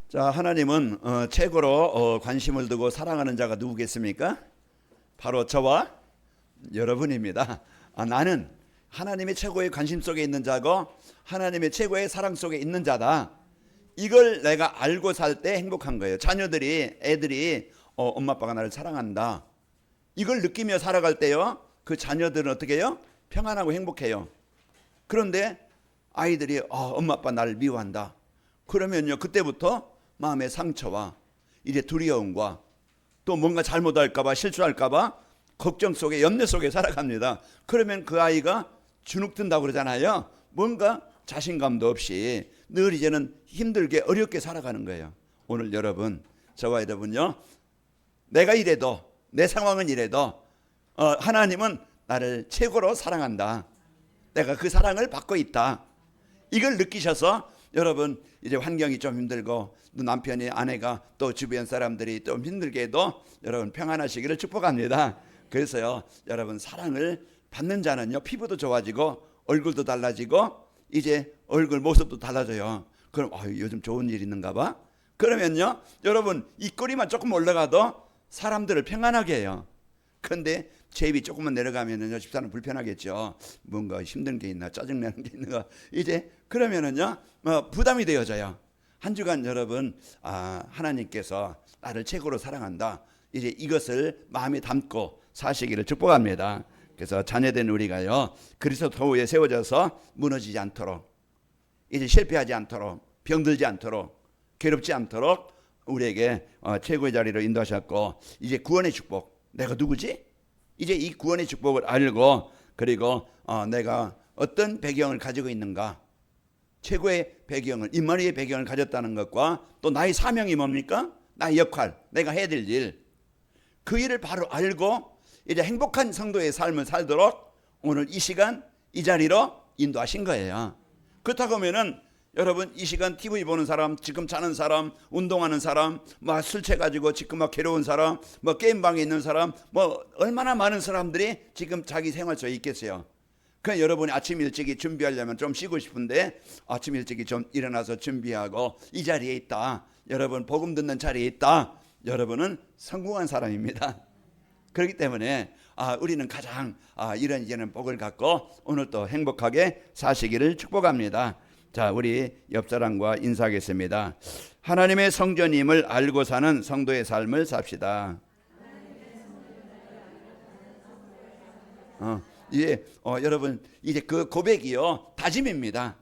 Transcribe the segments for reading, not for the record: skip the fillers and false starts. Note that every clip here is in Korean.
자, 하나님은 최고로 관심을 두고 사랑하는 자가 누구겠습니까? 바로 저와 여러분입니다. 나는 하나님의 최고의 관심 속에 있는 자고 하나님의 최고의 사랑 속에 있는 자다. 이걸 내가 알고 살 때 행복한 거예요. 애들이 엄마 아빠가 나를 사랑한다. 이걸 느끼며 살아갈 때요, 그 자녀들은 어떻게 해요? 평안하고 행복해요. 그런데 아이들이 엄마 아빠 나를 미워한다. 그러면요, 그때부터 마음의 상처와 이제 두려움과 또 뭔가 잘못할까봐 실수할까봐 걱정 속에 염려 속에 살아갑니다. 그러면 그 아이가 주눅든다고 그러잖아요. 뭔가 자신감도 없이 늘 이제는 힘들게 어렵게 살아가는 거예요. 오늘 여러분, 저와 여러분요, 내가 이래도 내 상황은 이래도 하나님은 나를 최고로 사랑한다. 내가 그 사랑을 받고 있다. 이걸 느끼셔서 여러분, 이제 환경이 좀 힘들고 또 남편이 아내가 또 주변 사람들이 좀 힘들게 해도 여러분 평안하시기를 축복합니다. 그래서요, 여러분, 사랑을 받는 자는요, 피부도 좋아지고 얼굴도 달라지고 이제 얼굴 모습도 달라져요. 그럼 요즘 좋은 일 있는가 봐. 그러면요, 여러분, 입꼬리만 조금 올라가도 사람들을 평안하게 해요. 근데 제입이 조금만 내려가면은요, 집사는 불편하겠죠. 뭔가 힘든 게 있나, 짜증나는 게 있는가. 이제 그러면은요, 부담이 되어져요. 한 주간 여러분, 하나님께서 나를 최고로 사랑한다. 이제 이것을 마음에 담고 사시기를 축복합니다. 그래서 자녀된 우리가요, 그리스도 도에 세워져서 무너지지 않도록, 이제 실패하지 않도록, 병들지 않도록, 괴롭지 않도록 우리에게 최고의 자리로 인도하셨고, 이제 구원의 축복, 내가 누구지? 이제 이 구원의 축복을 알고, 그리고 내가 어떤 배경을 가지고 있는가, 최고의 배경을, 임마누엘의 배경을 가졌다는 것과 또 나의 사명이 뭡니까? 나의 역할, 내가 해야 될 일, 그 일을 바로 알고 이제 행복한 성도의 삶을 살도록 오늘 이 시간 이 자리로 인도하신 거예요. 그렇다고 하면은 여러분, 이 시간 TV 보는 사람, 지금 자는 사람, 운동하는 사람, 막 술 취해가지고 지금 막 괴로운 사람, 뭐 게임방에 있는 사람, 뭐 얼마나 많은 사람들이 지금 자기 생활 속에 있겠어요. 그냥 여러분이 아침 일찍이 준비하려면 좀 쉬고 싶은데 아침 일찍이 좀 일어나서 준비하고 이 자리에 있다. 여러분, 복음 듣는 자리에 있다. 여러분은 성공한 사람입니다. 그렇기 때문에 우리는 가장 이런 이제는 복을 갖고 오늘 또 행복하게 사시기를 축복합니다. 자, 우리 옆사람과 인사하겠습니다. 하나님의 성전임을 알고 사는 성도의 삶을 삽시다. 이제 여러분, 이제 그 고백이요, 다짐입니다.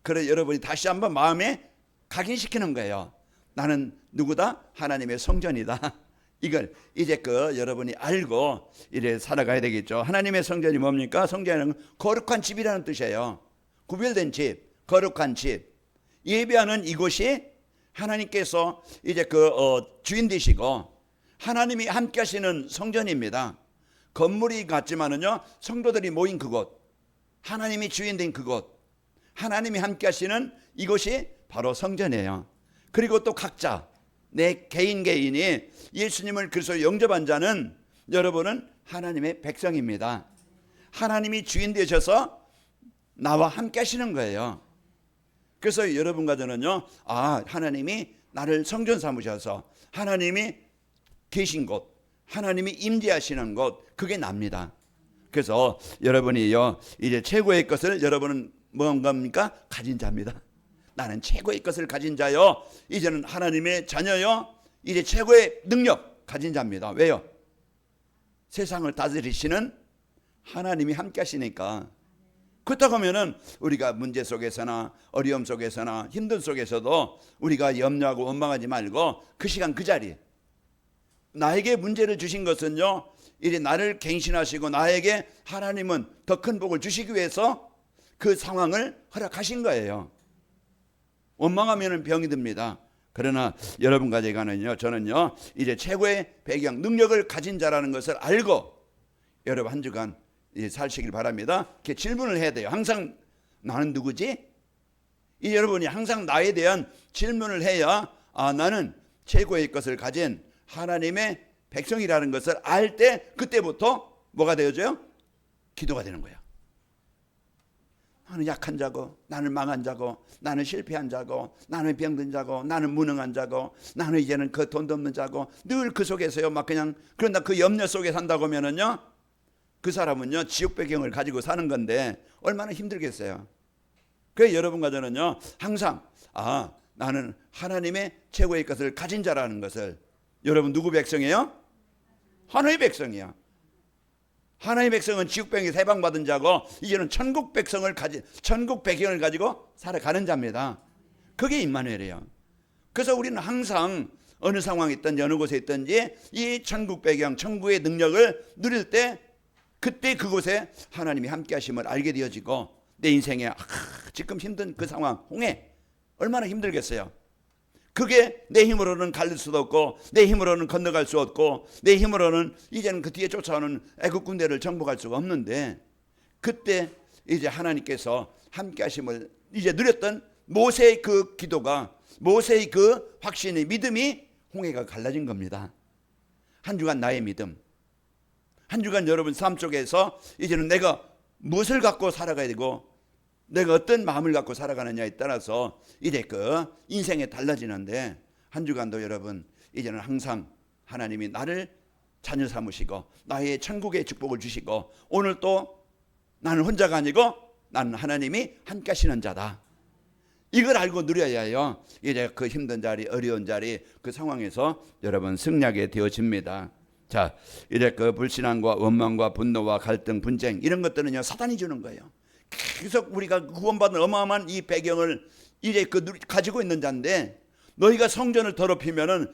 그래 여러분이 다시 한번 마음에 각인시키는 거예요. 나는 누구다? 하나님의 성전이다. 이걸 이제 여러분이 알고 이래 살아가야 되겠죠. 하나님의 성전이 뭡니까? 성전은 거룩한 집이라는 뜻이에요. 구별된 집, 거룩한 집. 예배하는 이곳이 하나님께서 이제 주인 되시고 하나님이 함께 하시는 성전입니다. 건물이 같지만은요, 성도들이 모인 그곳, 하나님이 주인 된 그곳, 하나님이 함께 하시는 이곳이 바로 성전이에요. 그리고 또 각자 내 개인이 예수님을 그리스도로 영접한 자는 여러분은 하나님의 백성입니다. 하나님이 주인 되셔서 나와 함께 하시는 거예요. 그래서 여러분과 저는요, 하나님이 나를 성전 삼으셔서 하나님이 계신 곳, 하나님이 임재하시는 곳, 그게 납니다. 그래서 여러분이요, 이제 최고의 것을 여러분은 뭔가입니까? 가진 자입니다. 나는 최고의 것을 가진 자요, 이제는 하나님의 자녀요, 이제 최고의 능력 가진 자입니다. 왜요? 세상을 다스리시는 하나님이 함께 하시니까. 그렇다고 하면은 우리가 문제 속에서나 어려움 속에서나 힘든 속에서도 우리가 염려하고 원망하지 말고 그 시간 그 자리, 나에게 문제를 주신 것은요, 이제 나를 갱신하시고 나에게 하나님은 더 큰 복을 주시기 위해서 그 상황을 허락하신 거예요. 원망하면 병이 듭니다. 그러나 여러분과 저는요, 이제 최고의 배경, 능력을 가진 자라는 것을 알고 여러분 한 주간 살시길 바랍니다. 이렇게 질문을 해야 돼요. 항상 나는 누구지? 이 여러분이 항상 나에 대한 질문을 해야 나는 최고의 것을 가진 하나님의 백성이라는 것을 알 때 그때부터 뭐가 되어져요? 기도가 되는 거예요. 나는 약한 자고, 나는 망한 자고, 나는 실패한 자고, 나는 병든 자고, 나는 무능한 자고, 나는 이제는 그 돈도 없는 자고, 늘 그 속에서요 막 그냥, 그런다 그 염려 속에 산다고 하면은요 그 사람은요 지옥 배경을 가지고 사는 건데 얼마나 힘들겠어요. 그래서 여러분과 저는요 항상 나는 하나님의 최고의 것을 가진 자라는 것을, 여러분 누구 백성이에요? 하나님의 백성이야. 하나님의 백성은 지옥 배경에서 해방받은 자고, 이제는 천국 배경을 가지고 살아가는 자입니다. 그게 임마누엘이에요. 그래서 우리는 항상 어느 상황에 있든지 어느 곳에 있든지 이 천국 배경, 천국의 능력을 누릴 때 그때 그곳에 하나님이 함께 하심을 알게 되어지고, 내 인생에 지금 힘든 그 상황, 홍해 얼마나 힘들겠어요. 그게 내 힘으로는 갈릴 수도 없고, 내 힘으로는 건너갈 수 없고, 내 힘으로는 이제는 그 뒤에 쫓아오는 애국 군대를 정복할 수가 없는데, 그때 이제 하나님께서 함께 하심을 이제 누렸던 모세의 그 기도가, 모세의 그 확신의 믿음이 홍해가 갈라진 겁니다. 한 주간 나의 믿음, 한 주간 여러분 삶 속에서 이제는 내가 무엇을 갖고 살아가야 되고 내가 어떤 마음을 갖고 살아가느냐에 따라서 이제 그 인생이 달라지는데, 한 주간도 여러분 이제는 항상 하나님이 나를 자녀 삼으시고 나의 천국의 축복을 주시고, 오늘 또 나는 혼자가 아니고 나는 하나님이 함께 하시는 자다, 이걸 알고 누려야요 이제 그 힘든 자리, 어려운 자리, 그 상황에서 여러분 승리하게 되어집니다. 자, 이제 그 불신앙과 원망과 분노와 갈등, 분쟁, 이런 것들은요 사단이 주는 거예요. 계속 우리가 구원받은 어마어마한 이 배경을 이제 가지고 있는 자인데, 너희가 성전을 더럽히면은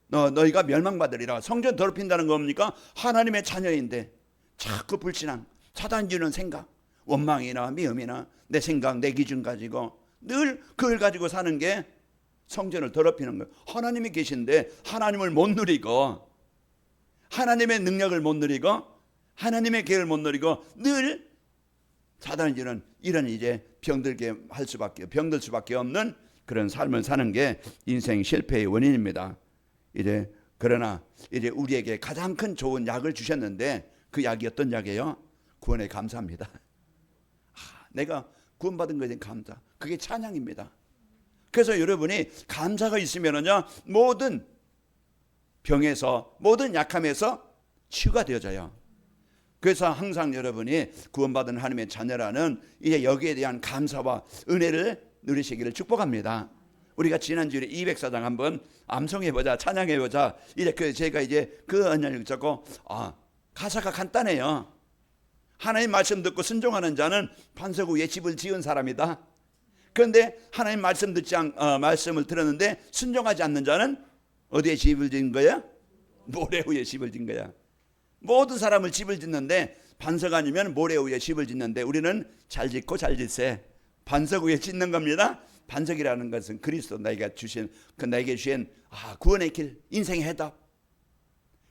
너희가 멸망받으리라. 성전 더럽힌다는 거 뭡니까? 하나님의 자녀인데 자꾸 불신앙, 사단이 주는 생각, 원망이나 미움이나 내 생각, 내 기준 가지고 늘 그걸 가지고 사는 게 성전을 더럽히는 거예요. 하나님이 계신데 하나님을 못 누리고, 하나님의 능력을 못 누리고, 하나님의 계획을 못 누리고 늘 사단이 주는 이런 이제 병들 수밖에 없는 그런 삶을 사는 게 인생 실패의 원인입니다. 이제 그러나 이제 우리에게 가장 큰 좋은 약을 주셨는데, 그 약이 어떤 약이에요? 구원의 감사입니다. 내가 구원받은 것에 감사, 그게 찬양입니다. 그래서 여러분이 감사가 있으면은요 모든 병에서, 모든 약함에서 치유가 되어져요. 그래서 항상 여러분이 구원받은 하나님의 자녀라는 이제 여기에 대한 감사와 은혜를 누리시기를 축복합니다. 우리가 지난주에 204장 한번 암송해보자, 찬양해보자. 이제 제가 이제 그 언약을 잡고, 가사가 간단해요. 하나님 말씀 듣고 순종하는 자는 반석 위에 집을 지은 사람이다. 그런데 하나님 말씀 말씀을 들었는데 순종하지 않는 자는 어디에 집을 지은 거야? 모래 위에 집을 지은 거야. 모든 사람을 집을 짓는데 반석 아니면 모래 위에 집을 짓는데, 우리는 잘 짓고 잘 짓세, 반석 위에 짓는 겁니다. 반석이라는 것은 그리스도 나에게 주신 구원의 길, 인생의 해답,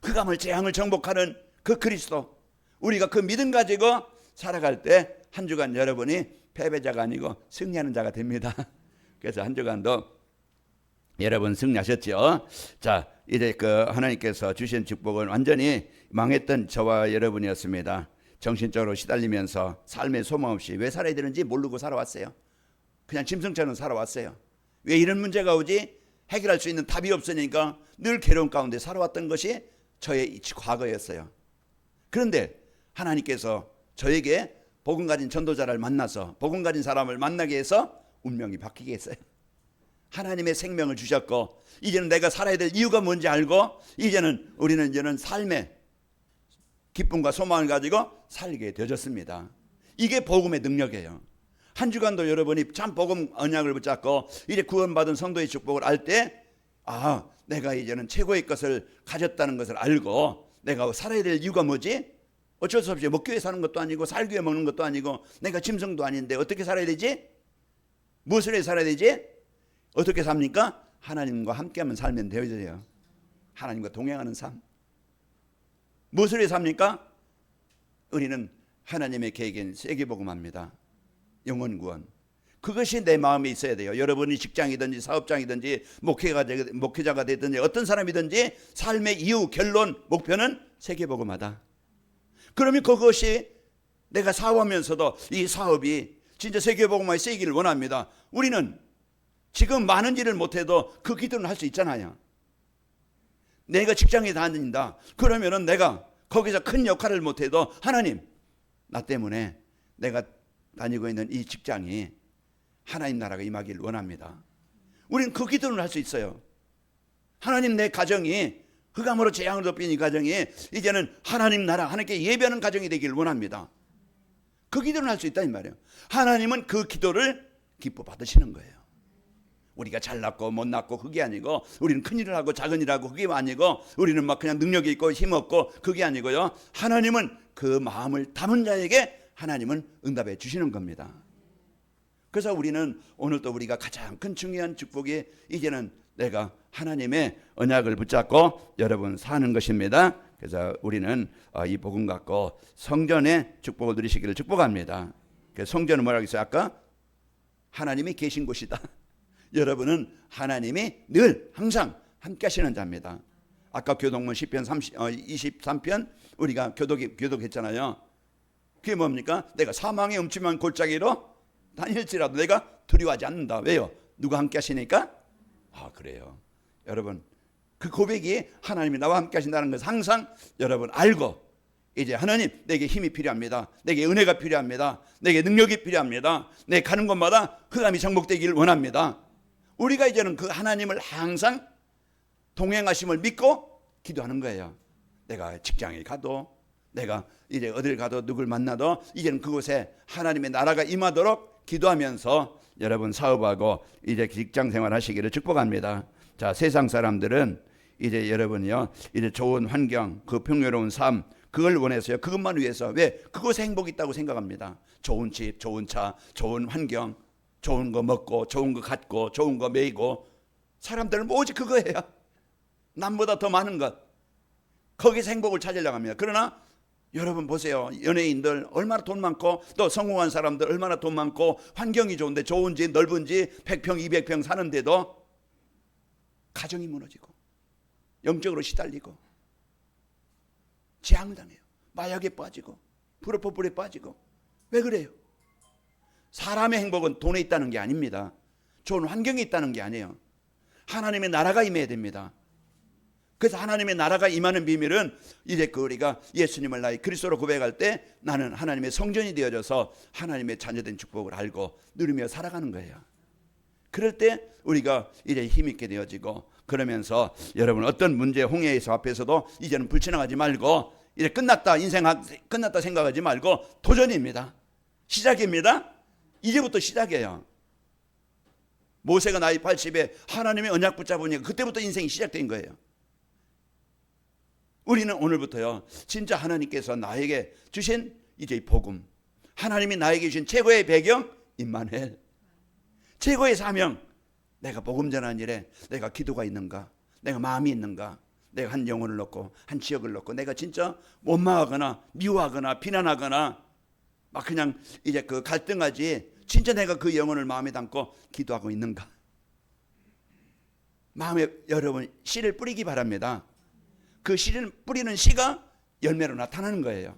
흑암을 재앙을 정복하는 그 그리스도, 우리가 그 믿음 가지고 살아갈 때 한 주간 여러분이 패배자가 아니고 승리하는 자가 됩니다. 그래서 한 주간도 여러분 승리하셨죠? 자, 이제 그 하나님께서 주신 축복은 완전히 망했던 저와 여러분이었습니다. 정신적으로 시달리면서 삶의 소망 없이 왜 살아야 되는지 모르고 살아왔어요. 그냥 짐승처럼 살아왔어요. 왜 이런 문제가 오지? 해결할 수 있는 답이 없으니까 늘 괴로움 가운데 살아왔던 것이 저의 과거였어요. 그런데 하나님께서 저에게 복음 가진 전도자를 만나서, 복음 가진 사람을 만나게 해서 운명이 바뀌게 했어요. 하나님의 생명을 주셨고, 이제는 내가 살아야 될 이유가 뭔지 알고, 우리는 이제는 삶의 기쁨과 소망을 가지고 살게 되어졌습니다. 이게 복음의 능력이에요. 한 주간도 여러분이 참 복음 언약을 붙잡고 이제 구원받은 성도의 축복을 알 때, 내가 이제는 최고의 것을 가졌다는 것을 알고, 내가 살아야 될 이유가 뭐지? 어쩔 수 없이 먹기 위해 사는 것도 아니고 살기 위해 먹는 것도 아니고 내가 짐승도 아닌데 어떻게 살아야 되지? 무엇을 위해 살아야 되지? 어떻게 삽니까? 하나님과 함께하면 살면 되어져요. 하나님과 동행하는 삶. 무엇을 위해 삽니까? 우리는 하나님의 계획인 세계복음합니다. 영혼구원. 그것이 내 마음에 있어야 돼요. 여러분이 직장이든지 사업장이든지 목회자가 되든지 어떤 사람이든지 삶의 이유, 결론, 목표는 세계복음하다. 그러면 그것이 내가 사업하면서도 이 사업이 진짜 세계복음화에 쓰이기를 원합니다. 우리는 지금 많은 일을 못해도 그 기도는 할 수 있잖아요. 내가 직장에 다닌다. 그러면은 내가 거기서 큰 역할을 못해도 하나님, 나 때문에 내가 다니고 있는 이 직장이 하나님 나라가 임하기를 원합니다. 우리는 그 기도는 할 수 있어요. 하나님, 내 가정이 흑암으로 재앙을 덮인 이 가정이 이제는 하나님 나라, 하나님께 예배하는 가정이 되기를 원합니다. 그 기도는 할 수 있다 이 말이에요. 하나님은 그 기도를 기뻐 받으시는 거예요. 우리가 잘났고 못났고 그게 아니고, 우리는 큰일을 하고 작은 일을 하고 그게 아니고, 우리는 막 그냥 능력이 있고 힘없고 그게 아니고요. 하나님은 그 마음을 담은 자에게 하나님은 응답해 주시는 겁니다. 그래서 우리는 오늘도 우리가 가장 큰 중요한 축복이 이제는 내가 하나님의 언약을 붙잡고 여러분 사는 것입니다. 그래서 우리는 이 복음 갖고 성전의 축복을 누리시기를 축복합니다. 성전은 뭐라고 했어요? 아까 하나님이 계신 곳이다. 여러분은 하나님이 늘 항상 함께 하시는 자입니다. 아까 교독문 10편 23편 우리가 교독했잖아요. 그게 뭡니까? 내가 사망의 음침한 골짜기로 다닐지라도 내가 두려워하지 않는다. 왜요? 누가 함께 하시니까? 그래요. 여러분, 그 고백이 하나님이 나와 함께 하신다는 것을 항상 여러분 알고, 이제 하나님, 내게 힘이 필요합니다. 내게 은혜가 필요합니다. 내게 능력이 필요합니다. 내 가는 곳마다 흑암이 정복되기를 원합니다. 우리가 이제는 그 하나님을 항상 동행하심을 믿고 기도하는 거예요. 내가 직장에 가도, 내가 이제 어딜 가도 누굴 만나도 이제는 그곳에 하나님의 나라가 임하도록 기도하면서 여러분 사업하고 이제 직장 생활 하시기를 축복합니다. 자, 세상 사람들은 이제 여러분이요, 이제 좋은 환경, 그 평화로운 삶, 그걸 원해서요. 그것만 위해서, 왜? 그곳에 행복이 있다고 생각합니다. 좋은 집, 좋은 차, 좋은 환경, 좋은 거 먹고, 좋은 거 갖고, 좋은 거 메이고. 사람들은 오직 그거예요. 남보다 더 많은 것. 거기서 행복을 찾으려고 합니다. 그러나 여러분 보세요. 연예인들 얼마나 돈 많고, 또 성공한 사람들 얼마나 돈 많고, 환경이 좋은데, 좋은 집, 넓은 집 100평, 200평 사는데도 가정이 무너지고 영적으로 시달리고 재앙을 당해요. 마약에 빠지고 프로포폴에 빠지고. 왜 그래요? 사람의 행복은 돈에 있다는 게 아닙니다. 좋은 환경이 있다는 게 아니에요. 하나님의 나라가 임해야 됩니다. 그래서 하나님의 나라가 임하는 비밀은 이제 우리가 예수님을 나의 그리스도로 고백할 때 나는 하나님의 성전이 되어져서 하나님의 자녀된 축복을 알고 누리며 살아가는 거예요. 그럴 때 우리가 이제 힘있게 되어지고, 그러면서 여러분 어떤 문제 홍해에서 앞에서도 이제는 불신앙하지 말고, 이제 끝났다, 인생 끝났다 생각하지 말고 도전입니다. 시작입니다. 이제부터 시작이에요. 모세가 나이 80에 하나님의 언약 붙잡으니까 그때부터 인생이 시작된 거예요. 우리는 오늘부터요, 진짜 하나님께서 나에게 주신 이제 복음, 하나님이 나에게 주신 최고의 배경 임마누엘, 최고의 사명, 내가 복음 전하는 일에 내가 기도가 있는가, 내가 마음이 있는가, 내가 한 영혼을 넣고 한 지역을 넣고 내가 진짜 원망하거나 미워하거나 비난하거나 막 그냥 이제 그 갈등하지, 진짜 내가 그 영혼을 마음에 담고 기도하고 있는가. 마음에 여러분 씨를 뿌리기 바랍니다. 그 씨를 뿌리는 씨가 열매로 나타나는 거예요.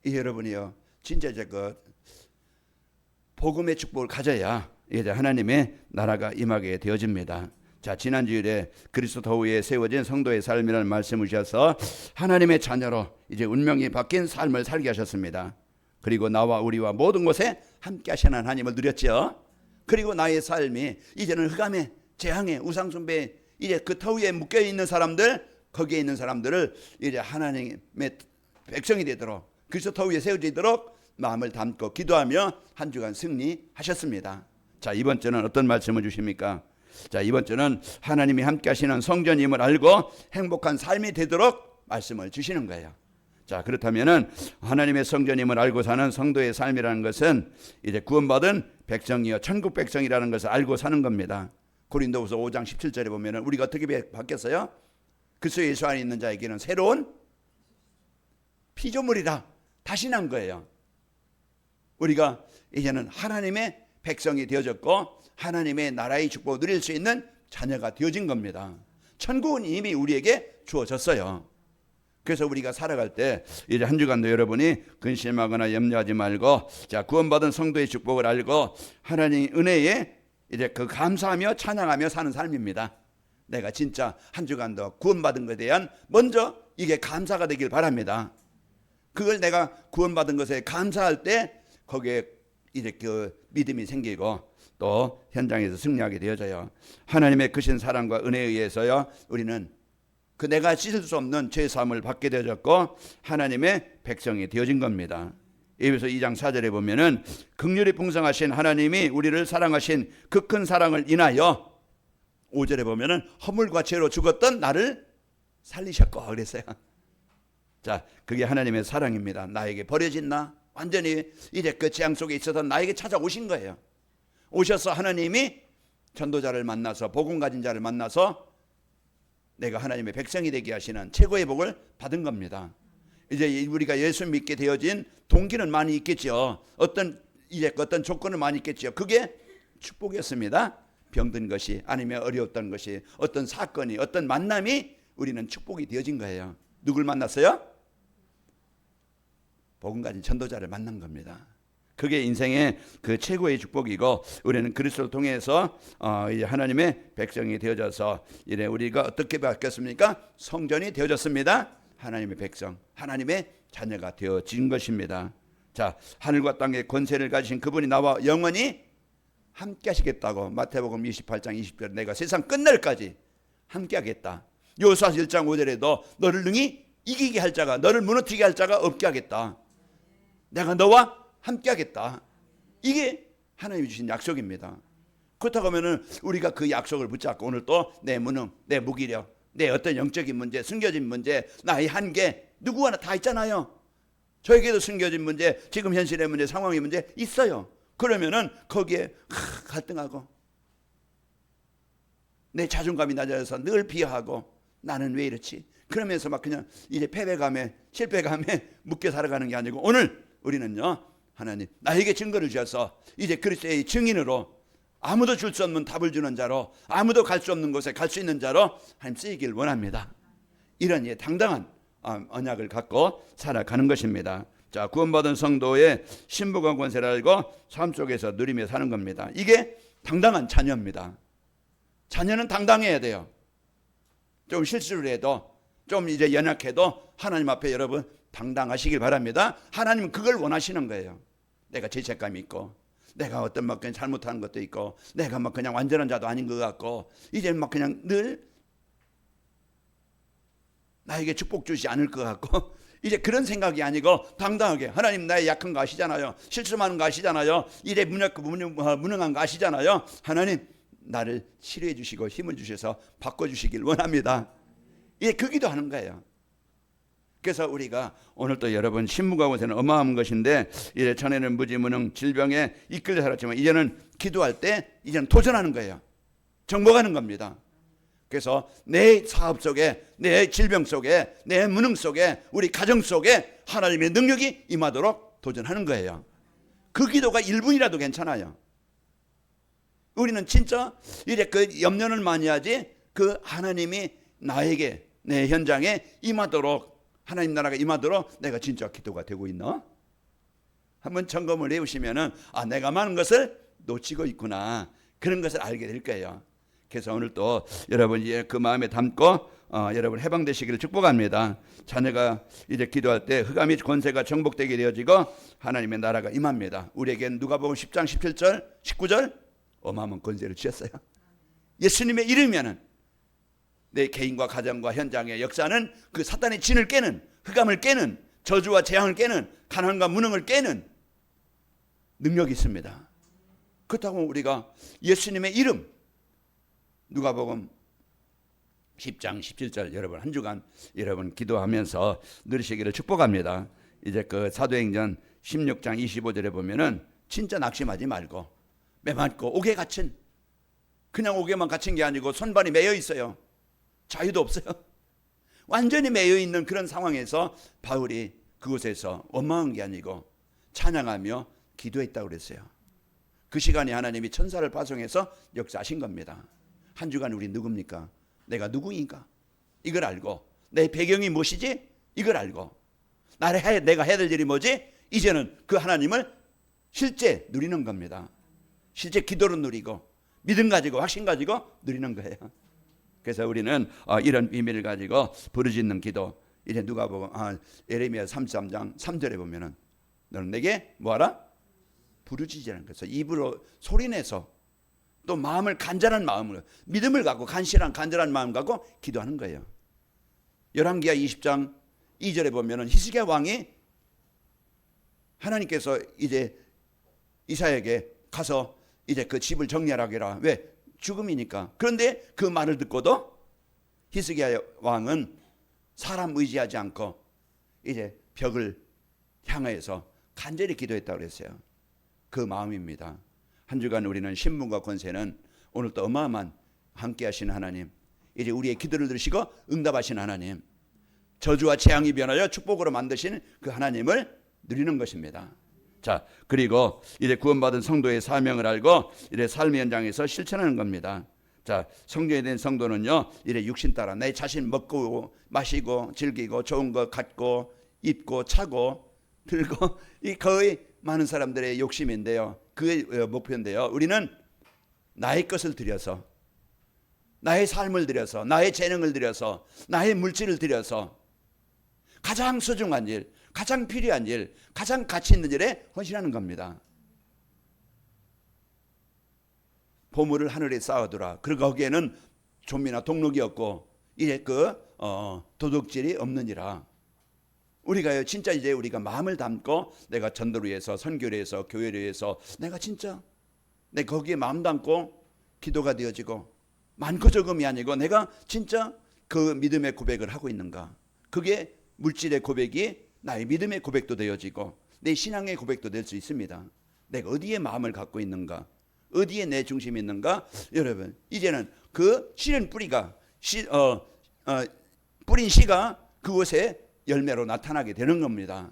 이 여러분이요, 진짜 이제 그 복음의 축복을 가져야 이제 하나님의 나라가 임하게 되어집니다. 자, 지난주일에 그리스도 위에 세워진 성도의 삶이라는 말씀을 주셔서 하나님의 자녀로 이제 운명이 바뀐 삶을 살게 하셨습니다. 그리고 나와 우리와 모든 곳에 함께 하시는 하나님을 누렸죠. 그리고 나의 삶이 이제는 흑암의 재앙의 우상숭배, 이제 그 터 위에 묶여 있는 사람들, 거기에 있는 사람들을 이제 하나님의 백성이 되도록, 그리스도 터 위에 세워지도록 마음을 담고 기도하며 한 주간 승리하셨습니다. 자, 이번 주는 어떤 말씀을 주십니까? 자, 이번 주는 하나님이 함께 하시는 성전임을 알고 행복한 삶이 되도록 말씀을 주시는 거예요. 자, 그렇다면은 하나님의 성전임을 알고 사는 성도의 삶이라는 것은 이제 구원받은 백성이요, 천국 백성이라는 것을 알고 사는 겁니다. 고린도후서 5장 17절에 보면은 우리가 어떻게 바뀌었어요? 그리스도 예수 안에 있는 자에게는 새로운 피조물이라 다시 난 거예요. 우리가 이제는 하나님의 백성이 되어졌고 하나님의 나라의 축복을 누릴 수 있는 자녀가 되어진 겁니다. 천국은 이미 우리에게 주어졌어요. 그래서 우리가 살아갈 때 이제 한 주간도 여러분이 근심하거나 염려하지 말고, 자, 구원받은 성도의 축복을 알고 하나님 은혜에 이제 그 감사하며 찬양하며 사는 삶입니다. 내가 진짜 한 주간도 구원받은 것에 대한 먼저 이게 감사가 되길 바랍니다. 그걸 내가 구원받은 것에 감사할 때 거기에 이제 그 믿음이 생기고 또 현장에서 승리하게 되어져요. 하나님의 크신 사랑과 은혜에 의해서요, 우리는 그 내가 씻을 수 없는 죄 사함을 받게 되어졌고 하나님의 백성이 되어진 겁니다. 에베소 2장 4절에 보면은 긍휼이 풍성하신 하나님이 우리를 사랑하신 그 큰 사랑을 인하여, 5절에 보면은 허물과 죄로 죽었던 나를 살리셨고 그랬어요. 자, 그게 하나님의 사랑입니다. 나에게 버려진 나, 완전히 이제 그 재앙 속에 있어서 나에게 찾아오신 거예요. 오셔서 하나님이 전도자를 만나서 복음 가진 자를 만나서 내가 하나님의 백성이 되게 하시는 최고의 복을 받은 겁니다. 이제 우리가 예수 믿게 되어진 동기는 많이 있겠죠. 어떤 조건은 많이 있겠죠. 그게 축복이었습니다. 병든 것이 아니면 어려웠던 것이, 어떤 사건이, 어떤 만남이 우리는 축복이 되어진 거예요. 누굴 만났어요? 복음 가진 전도자를 만난 겁니다. 그게 인생의 그 최고의 축복이고, 우리는 그리스도를 통해서 이제 하나님의 백성이 되어져서 이래 우리가 어떻게 바뀌었습니까? 성전이 되어졌습니다. 하나님의 백성, 하나님의 자녀가 되어진 것입니다. 자, 하늘과 땅의 권세를 가지신 그분이 나와 영원히 함께 하시겠다고 마태복음 28장 20절 내가 세상 끝날까지 함께 하겠다. 요수아서 1장 5절에도 너를 능히 이기게 할 자가, 너를 무너뜨리게 할 자가 없게 하겠다. 내가 너와 함께 하겠다. 이게 하나님이 주신 약속입니다. 그렇다고 하면은 우리가 그 약속을 붙잡고 오늘 또 내 무능, 내 무기력, 내 어떤 영적인 문제, 숨겨진 문제, 나의 한계, 누구나 다 있잖아요. 저에게도 숨겨진 문제, 지금 현실의 문제, 상황의 문제 있어요. 그러면은 거기에 갈등하고 내 자존감이 낮아져서 늘 비하하고 나는 왜 이렇지? 그러면서 막 그냥 이제 패배감에 실패감에 묶여 살아가는 게 아니고, 오늘 우리는요, 하나님 나에게 증거를 주셔서 이제 그리스도의 증인으로, 아무도 줄 수 없는 답을 주는 자로, 아무도 갈 수 없는 곳에 갈 수 있는 자로 하나님 쓰이길 원합니다. 이런 당당한 언약을 갖고 살아가는 것입니다. 자, 구원받은 성도의 신부가 권세를 알고 삶 속에서 누리며 사는 겁니다. 이게 당당한 자녀입니다. 자녀는 당당해야 돼요. 좀 실수를 해도, 좀 이제 연약해도 하나님 앞에 여러분 당당하시길 바랍니다. 하나님은 그걸 원하시는 거예요. 내가 죄책감이 있고, 내가 어떤 막 그냥 잘못하는 것도 있고, 내가 막 그냥 완전한 자도 아닌 것 같고, 이제 막 그냥 늘 나에게 축복 주시지 않을 것 같고, 이제 그런 생각이 아니고 당당하게, 하나님 나의 약한 거 아시잖아요. 실수하는 거 아시잖아요. 이래 무능한 거 아시잖아요. 하나님 나를 치료해 주시고 힘을 주셔서 바꿔주시길 원합니다. 이제 그 기도하는 거예요. 그래서 우리가 오늘 또 여러분 신부가 권세는 어마어마한 것인데, 이제 전에는 무지무능 질병에 이끌려 살았지만 이제는 기도할 때 이제는 도전하는 거예요. 정복하는 겁니다. 그래서 내 사업 속에, 내 질병 속에, 내 무능 속에, 우리 가정 속에 하나님의 능력이 임하도록 도전하는 거예요. 그 기도가 1분이라도 괜찮아요. 우리는 진짜 이제 그 염려는 많이 하지, 그 하나님이 나에게, 내 현장에 임하도록, 하나님 나라가 임하도록 내가 진짜 기도가 되고 있나? 한번 점검을 해보시면은 내가 많은 것을 놓치고 있구나, 그런 것을 알게 될 거예요. 그래서 오늘 또 여러분 이제 그 마음에 담고 여러분 해방되시기를 축복합니다. 자녀가 이제 기도할 때 흑암의 권세가 정복되게 되어지고 하나님의 나라가 임합니다. 우리에겐 누가복음 10장 17절 19절 어마어마한 권세를 주셨어요. 예수님의 이름이면은 내 개인과 가정과 현장의 역사는 그 사탄의 진을 깨는, 흑암을 깨는, 저주와 재앙을 깨는, 가난과 무능을 깨는 능력이 있습니다. 그렇다고 우리가 예수님의 이름, 누가복음 10장 17절 여러분 한 주간 여러분 기도하면서 누리시기를 축복합니다. 이제 그 사도행전 16장 25절에 보면은 진짜 낙심하지 말고, 매맞고 옥에 갇힌, 그냥 옥에만 갇힌 게 아니고 손발이 매여 있어요. 자유도 없어요. 완전히 매여 있는 그런 상황에서 바울이 그곳에서 원망한 게 아니고 찬양하며 기도했다고 그랬어요. 그 시간에 하나님이 천사를 파송해서 역사하신 겁니다. 한 주간 우리 누굽니까? 내가 누구인가? 이걸 알고 내 배경이 무엇이지? 이걸 알고 내가 해야 될 일이 뭐지? 이제는 그 하나님을 실제 누리는 겁니다. 실제 기도로 누리고 믿음 가지고 확신 가지고 누리는 거예요. 그래서 우리는 이런 비밀을 가지고 부르짖는 기도. 이제 누가복음 예레미야 33장 3절에 보면은 너는 내게 뭐하라? 부르짖으라는 거죠. 입으로 소리내서 또 마음을 간절한 마음으로 믿음을 갖고 간절한 마음 갖고 기도하는 거예요. 열왕기하 20장 2절에 보면은 히스기야 왕이 하나님께서 이제 이사야에게 가서 이제 그 집을 정리하라고 해라. 왜? 죽음이니까. 그런데 그 말을 듣고도 히스기야 왕은 사람 의지하지 않고 이제 벽을 향하여서 간절히 기도했다고 그랬어요. 그 마음입니다. 한 주간 우리는 신분과 권세는 오늘 또 어마어마한 함께 하시는 하나님, 이제 우리의 기도를 들으시고 응답하시는 하나님, 저주와 재앙이 변하여 축복으로 만드신 그 하나님을 누리는 것입니다. 자, 그리고 이제 구원받은 성도의 사명을 알고 이제 삶의 현장에서 실천하는 겁니다. 자, 성령에 대한 성도는요, 이래 육신 따라 내 자신 먹고 마시고 즐기고 좋은 거 갖고 입고 차고 들고 이 거의 많은 사람들의 욕심인데요. 그의 목표인데요. 우리는 나의 것을 들여서, 나의 삶을 들여서, 나의 재능을 들여서, 나의 물질을 들여서 가장 소중한 일, 가장 필요한 일, 가장 가치 있는 일에 헌신하는 겁니다. 보물을 하늘에 쌓아두라. 그리고 거기에는 좀이나 동록이 없고 이제 도둑질이 없느니라. 우리가요, 진짜 이제 우리가 마음을 담고 내가 전도를 위해서, 선교를 위해서, 교회를 위해서 내가 진짜 내 거기에 마음 담고 기도가 되어지고 많고 적음이 아니고 내가 진짜 그 믿음의 고백을 하고 있는가. 그게 물질의 고백이 나의 믿음의 고백도 되어지고 내 신앙의 고백도 될 수 있습니다. 내가 어디에 마음을 갖고 있는가, 어디에 내 중심이 있는가. 여러분, 이제는 그 씨는 뿌리가 뿌린 씨가 그곳에 열매로 나타나게 되는 겁니다.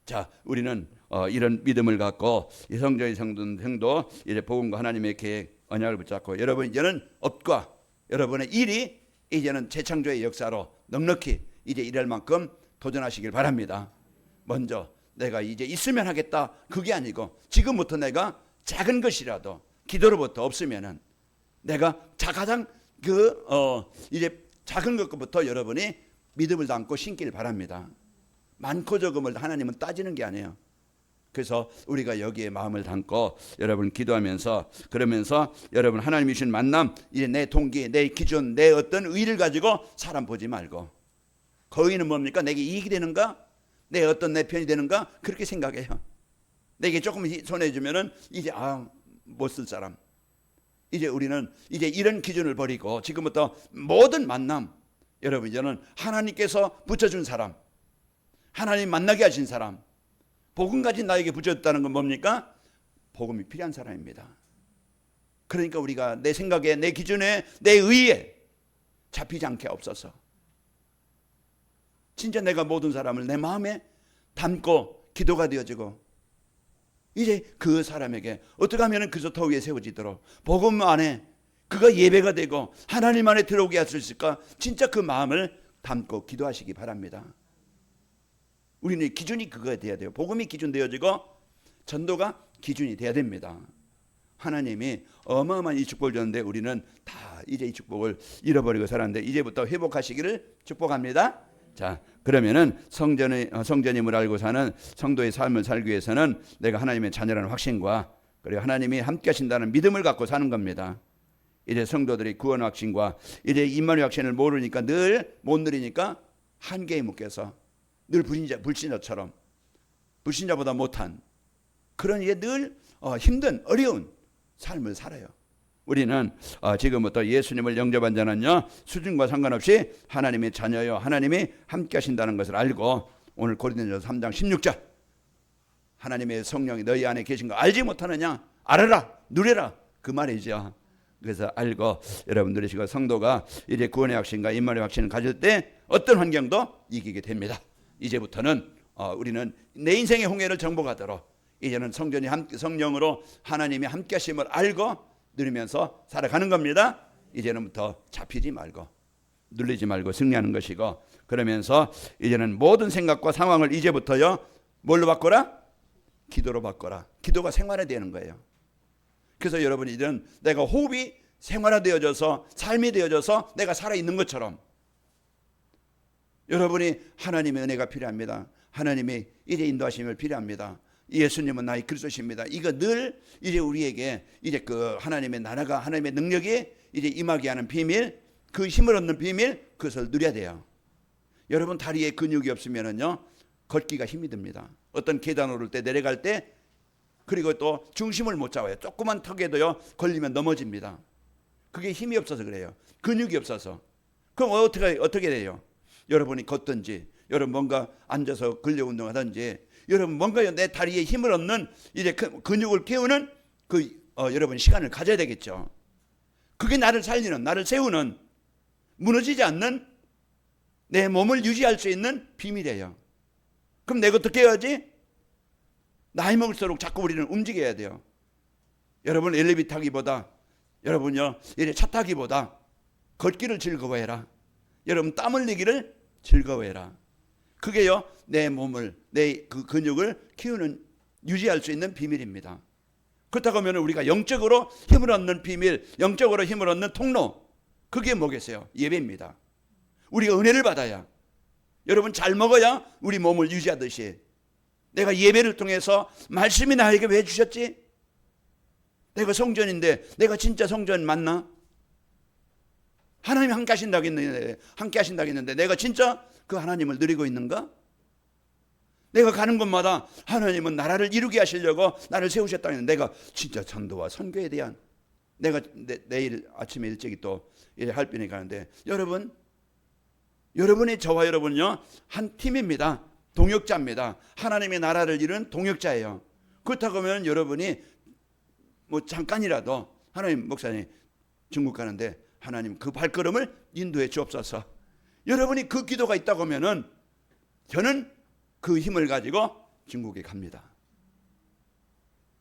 자, 우리는 이런 믿음을 갖고 성도의 성도 이제 복음과 하나님의 계획 언약을 붙잡고 여러분 이제는 업과 여러분의 일이 이제는 재창조의 역사로 넉넉히 이제 일할 만큼 도전하시길 바랍니다. 먼저 내가 이제 있으면 하겠다, 그게 아니고 지금부터 내가 작은 것이라도 기도로부터 없으면은 내가 가장 이제 작은 것부터 여러분이 믿음을 담고 신기를 바랍니다. 많고 적음을 하나님은 따지는 게 아니에요. 그래서 우리가 여기에 마음을 담고 여러분 기도하면서, 그러면서 여러분 하나님이 주신 만남, 이제 내 동기, 내 기준, 내 어떤 의를 가지고 사람 보지 말고, 그 의는 뭡니까? 내게 이익이 되는가? 내 어떤 내 편이 되는가? 그렇게 생각해요. 내게 조금 손해주면은 이제 못 쓸 사람. 이제 우리는 이제 이런 기준을 버리고 지금부터 모든 만남, 여러분 이제는 하나님께서 붙여준 사람, 하나님 만나게 하신 사람, 복음 가진 나에게 붙여줬다는 건 뭡니까? 복음이 필요한 사람입니다. 그러니까 우리가 내 생각에, 내 기준에, 내 의에 잡히지 않게 없어서 진짜 내가 모든 사람을 내 마음에 담고 기도가 되어지고 이제 그 사람에게 어떻게 하면 그리스도 위에 세워지도록 복음 안에 그가 예배가 되고 하나님 안에 들어오게 할 수 있을까? 진짜 그 마음을 담고 기도하시기 바랍니다. 우리는 기준이 그거가 돼야 돼요. 복음이 기준 되어지고 전도가 기준이 돼야 됩니다. 하나님이 어마어마한 이 축복을 줬는데 우리는 다 이제 이 축복을 잃어버리고 살았는데 이제부터 회복하시기를 축복합니다. 자, 그러면은 성전임을 알고 사는 성도의 삶을 살기 위해서는 내가 하나님의 자녀라는 확신과 그리고 하나님이 함께 하신다는 믿음을 갖고 사는 겁니다. 이제 성도들이 구원 확신과 이제 임마누엘 확신을 모르니까 늘 못 누리니까 한계에 묶여서 늘 불신자처럼 불신자보다 못한 그런 이제 늘 힘든 어려운 삶을 살아요. 우리는 지금부터 예수님을 영접한 자는요 수준과 상관없이 하나님의 자녀요 하나님이 함께 하신다는 것을 알고 오늘 고린도전서 3장 16절 하나님의 성령이 너희 안에 계신 거 알지 못하느냐? 알아라, 누려라, 그 말이죠. 그래서 알고 여러분 누리시고 성도가 이제 구원의 확신과 임마누엘 확신을 가질 때 어떤 환경도 이기게 됩니다. 이제부터는 우리는 내 인생의 홍해를 정복하도록 이제는 성령으로 하나님이 함께 하심을 알고 누리면서 살아가는 겁니다. 이제는부터 잡히지 말고 눌리지 말고 승리하는 것이고 그러면서 이제는 모든 생각과 상황을 이제부터요 뭘로 바꿔라? 기도로 바꿔라. 기도가 생활화되는 거예요. 그래서 여러분이 이제는 내가 호흡이 생활화되어져서 삶이 되어져서 내가 살아있는 것처럼 여러분이 하나님의 은혜가 필요합니다. 하나님의 이제 인도하심을 필요합니다. 예수님은 나의 그리스도십니다. 이거 늘 이제 우리에게 이제 그 하나님의 나라가 하나님의 능력이 이제 임하게 하는 비밀, 그 힘을 얻는 비밀, 그것을 누려야 돼요. 여러분 다리에 근육이 없으면은요 걷기가 힘이 듭니다. 어떤 계단 오를 때 내려갈 때 그리고 또 중심을 못 잡아요. 조그만 턱에도요 걸리면 넘어집니다. 그게 힘이 없어서 그래요. 근육이 없어서. 그럼 어떻게 돼요? 여러분이 걷든지 여러분 뭔가 앉아서 근력 운동하든지 여러분 뭔가요 내 다리에 힘을 얻는 이제 근육을 키우는 여러분 시간을 가져야 되겠죠. 그게 나를 살리는 나를 세우는 무너지지 않는 내 몸을 유지할 수 있는 비밀이에요. 그럼 내가 어떻게 해야지? 나이 먹을수록 자꾸 우리는 움직여야 돼요. 여러분 엘리베이터 타기보다 여러분요 이제 차 타기보다 걷기를 즐거워해라. 여러분 땀 흘리기를 즐거워해라. 그게요 내 몸을 내 그 근육을 키우는 유지할 수 있는 비밀입니다. 그렇다고 하면 우리가 영적으로 힘을 얻는 비밀, 영적으로 힘을 얻는 통로, 그게 뭐겠어요? 예배입니다. 우리가 은혜를 받아야 여러분 잘 먹어야 우리 몸을 유지하듯이 내가 예배를 통해서 말씀이 나에게 왜 주셨지? 내가 성전인데 내가 진짜 성전 맞나? 하나님이 함께 하신다고 했는데 내가 진짜 그 하나님을 누리고 있는가? 내가 가는 곳마다 하나님은 나라를 이루게 하시려고 나를 세우셨다고 했는데 내가 진짜 전도와 선교에 대한 내가 내일 아침에 일찍이 또 할빈에 가는데 여러분이 저와 여러분요 한 팀입니다. 동역자입니다. 하나님의 나라를 이루는 동역자예요. 그렇다고 하면 여러분이 뭐 잠깐이라도 하나님 목사님 중국 가는데 하나님 그 발걸음을 인도해 주옵소서. 여러분이 그 기도가 있다고 하면은 저는 그 힘을 가지고 중국에 갑니다.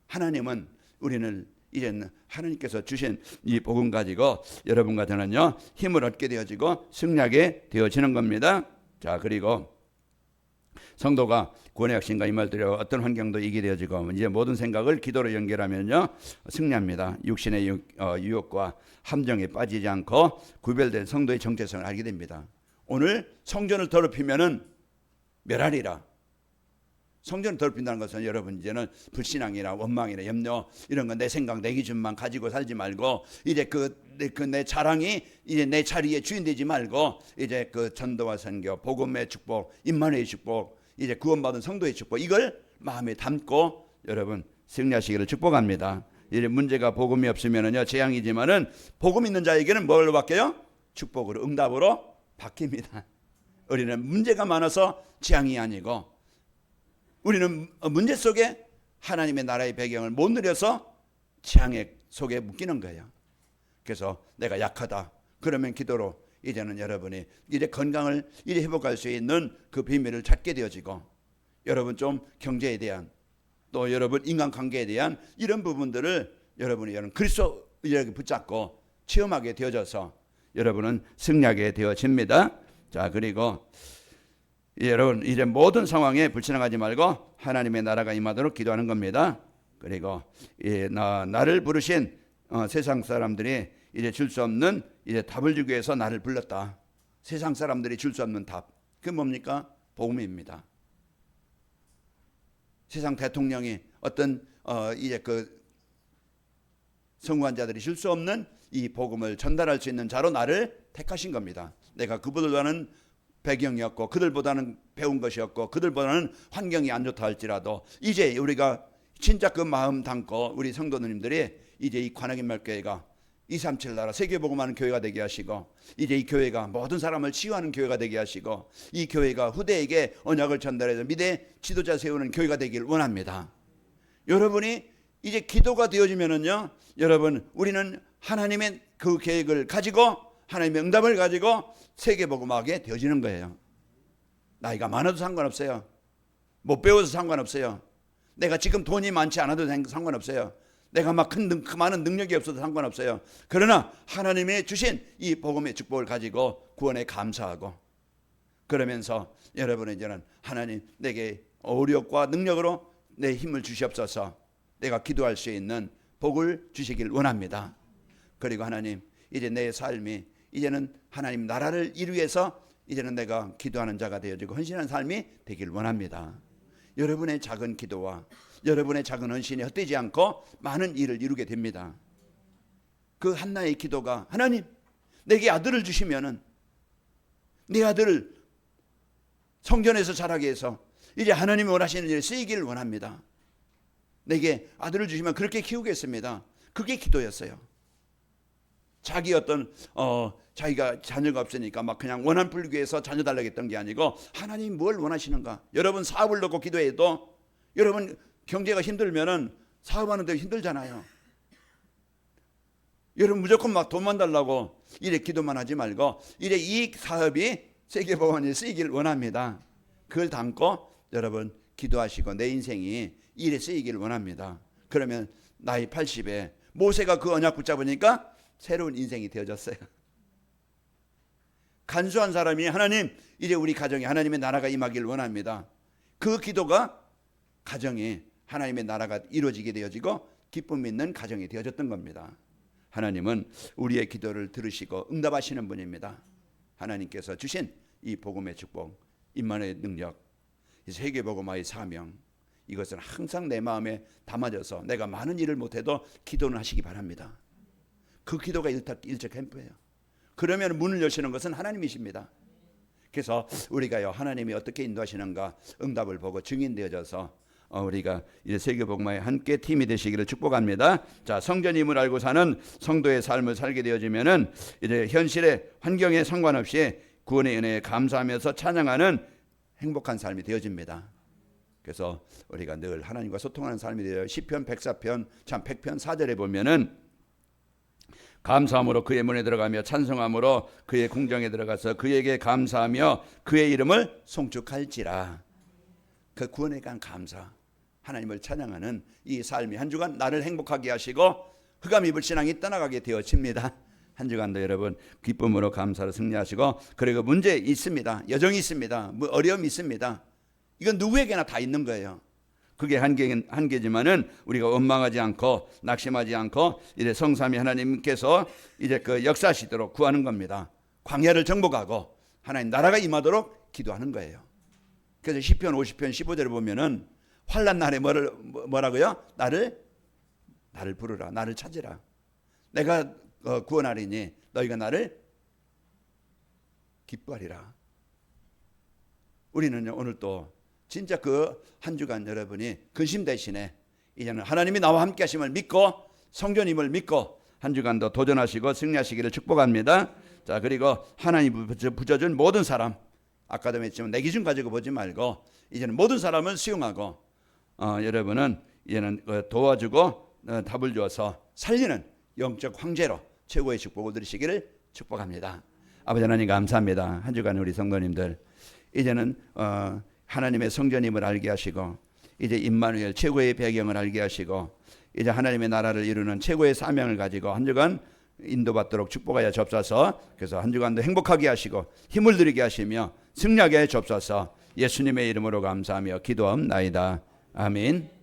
하나님은 우리는 이제는 하나님께서 주신 이 복음 가지고 여러분과 저는요 힘을 얻게 되어지고 승리하게 되어지는 겁니다. 자 그리고 성도가 구원의 확신과 이 말들로 어떤 환경도 이기게 되어지고 이제 모든 생각을 기도로 연결하면요 승리합니다. 육신의 유혹과 함정에 빠지지 않고 구별된 성도의 정체성을 알게 됩니다. 오늘 성전을 더럽히면은 멸하리라. 성전을 더럽힌다는 것은 여러분 이제는 불신앙이나 원망이나 염려 이런 거 내 생각 내 기준만 가지고 살지 말고 이제 내 자랑이 이제 내 자리에 주인 되지 말고 이제 그 전도와 선교 복음의 축복 임마누엘의 축복 이제 구원받은 성도의 축복 이걸 마음에 담고 여러분 승리하시기를 축복합니다. 이제 문제가 복음이 없으면은요 재앙이지만은 복음 있는 자에게는 뭘로 바뀌어요? 축복으로 응답으로 바뀝니다. 우리는 문제가 많아서 재앙이 아니고 우리는 문제 속에 하나님의 나라의 배경을 못 누려서 재앙의 속에 묶이는 거예요. 그래서 내가 약하다. 그러면 기도로 이제는 여러분이 이제 건강을 이제 회복할 수 있는 그 비밀을 찾게 되어지고 여러분 좀 경제에 대한 또 여러분 인간관계에 대한 이런 부분들을 여러분이 그리스도에게 붙잡고 체험하게 되어져서 여러분은 승리하게 되어집니다. 자 그리고 여러분 이제 모든 상황에 불신앙하지 말고 하나님의 나라가 임하도록 기도하는 겁니다. 그리고 나를 부르신 세상 사람들이 이제 줄 수 없는 이제 답을 주기 위해서 나를 불렀다. 세상 사람들이 줄 수 없는 답. 그게 뭡니까? 복음입니다. 세상 대통령이 어떤 이제 그 성공한 자들이 줄 수 없는 이 복음을 전달할 수 있는 자로 나를 택하신 겁니다. 내가 그들과는 배경이었고 그들보다는 배운 것이었고 그들보다는 환경이 안 좋다 할지라도 이제 우리가 진짜 그 마음 담고 우리 성도님들이 이제 이 관악인말교회가 237 나라 세계복음하는 교회가 되게 하시고 이제 이 교회가 모든 사람을 치유하는 교회가 되게 하시고 이 교회가 후대에게 언약을 전달해서 미래 지도자 세우는 교회가 되길 원합니다. 여러분이 이제 기도가 되어지면은요 여러분 우리는 하나님의 그 계획을 가지고 하나님의 응답을 가지고 세계복음하게 되어지는 거예요. 나이가 많아도 상관없어요. 못 배워서 상관없어요. 내가 지금 돈이 많지 않아도 상관없어요. 내가 막 많은 능력이 없어도 상관없어요. 그러나 하나님의 주신 이 복음의 축복을 가지고 구원에 감사하고 그러면서 여러분은 이제는 하나님 내게 어력과 능력으로 내 힘을 주시옵소서. 내가 기도할 수 있는 복을 주시길 원합니다. 그리고 하나님 이제 내 삶이 이제는 하나님 나라를 이루기 위해서 이제는 내가 기도하는 자가 되어지고 헌신하는 삶이 되길 원합니다. 여러분의 작은 기도와 여러분의 작은 헌신이 헛되지 않고 많은 일을 이루게 됩니다. 그 한나의 기도가 하나님 내게 아들을 주시면은 내 아들을 성전에서 자라게 해서 이제 하나님이 원하시는 일에 쓰이기를 원합니다. 내게 아들을 주시면 그렇게 키우겠습니다. 그게 기도였어요. 자기 자기가 자녀가 없으니까 막 그냥 원한 풀기 위해서 자녀 달라고 했던 게 아니고 하나님 뭘 원하시는가. 여러분 사업을 놓고 기도해도 여러분 경제가 힘들면은 사업하는데 힘들잖아요. 여러분 무조건 막 돈만 달라고 이래 기도만 하지 말고 이래 이 사업이 세계보건에 쓰이기를 원합니다. 그걸 담고 여러분 기도하시고 내 인생이 일에 쓰이기를 원합니다. 그러면 나이 80에 모세가 그 언약 붙잡으니까 새로운 인생이 되어졌어요. 간수한 사람이 하나님 이제 우리 가정에 하나님의 나라가 임하기를 원합니다. 그 기도가 가정이 하나님의 나라가 이루어지게 되어지고 기쁨 있는 가정이 되어졌던 겁니다. 하나님은 우리의 기도를 들으시고 응답하시는 분입니다. 하나님께서 주신 이 복음의 축복, 임만의 능력, 이 세계복음화의 사명, 이것은 항상 내 마음에 담아져서 내가 많은 일을 못해도 기도는 하시기 바랍니다. 그 기도가 일적 캠프예요. 그러면 문을 여시는 것은 하나님이십니다. 그래서 우리가요 하나님이 어떻게 인도하시는가 응답을 보고 증인되어져서 우리가 이제 세계복음화의 함께 팀이 되시기를 축복합니다. 자, 성전임을 알고 사는 성도의 삶을 살게 되어지면은 이제 현실의 환경에 상관없이 구원의 은혜에 감사하면서 찬양하는 행복한 삶이 되어집니다. 그래서 우리가 늘 하나님과 소통하는 삶이 되어 시편 104편 참 100편 4절에 보면은 감사함으로 그의 문에 들어가며 찬송함으로 그의 궁정에 들어가서 그에게 감사하며 그의 이름을 송축할지라. 그 구원에 대한 감사, 하나님을 찬양하는 이 삶이 한 주간 나를 행복하게 하시고 흑암 입을 신앙이 떠나가게 되어집니다. 한 주간도 여러분 기쁨으로 감사로 승리하시고, 그리고 문제 있습니다. 여정이 있습니다. 어려움이 있습니다. 이건 누구에게나 다 있는 거예요. 그게 한계지만은 우리가 원망하지 않고 낙심하지 않고 이제 성삼위 하나님께서 이제 그 역사하시도록 구하는 겁니다. 광야를 정복하고 하나님 나라가 임하도록 기도하는 거예요. 그래서 시편 50편 15절을 보면은 환난 날에 뭐라고요? 나를 부르라, 나를 찾으라. 내가 구원하리니 너희가 나를 기뻐하리라. 우리는 오늘 또 진짜 그 한 주간 여러분이 근심 대신에 이제는 하나님이 나와 함께 하심을 믿고 성전임을 믿고 한 주간도 도전하시고 승리하시기를 축복합니다. 자, 그리고 하나님 붙여준 모든 사람, 아까도 했지만 내 기준 가지고 보지 말고 이제는 모든 사람을 수용하고 여러분은 이제는 도와주고 답을 줘서 살리는 영적 황제로 최고의 축복을 누리시기를 축복합니다. 아버지 하나님 감사합니다. 한 주간 우리 성도님들 이제는 하나님의 성전임을 알게 하시고 이제 임마누엘 최고의 배경을 알게 하시고 이제 하나님의 나라를 이루는 최고의 사명을 가지고 한 주간 인도받도록 축복하여 주옵소서. 그래서 한 주간도 행복하게 하시고 힘을 드리게 하시며 승리하게 해 주옵소서. 예수님의 이름으로 감사하며 기도하옵나이다. 아멘.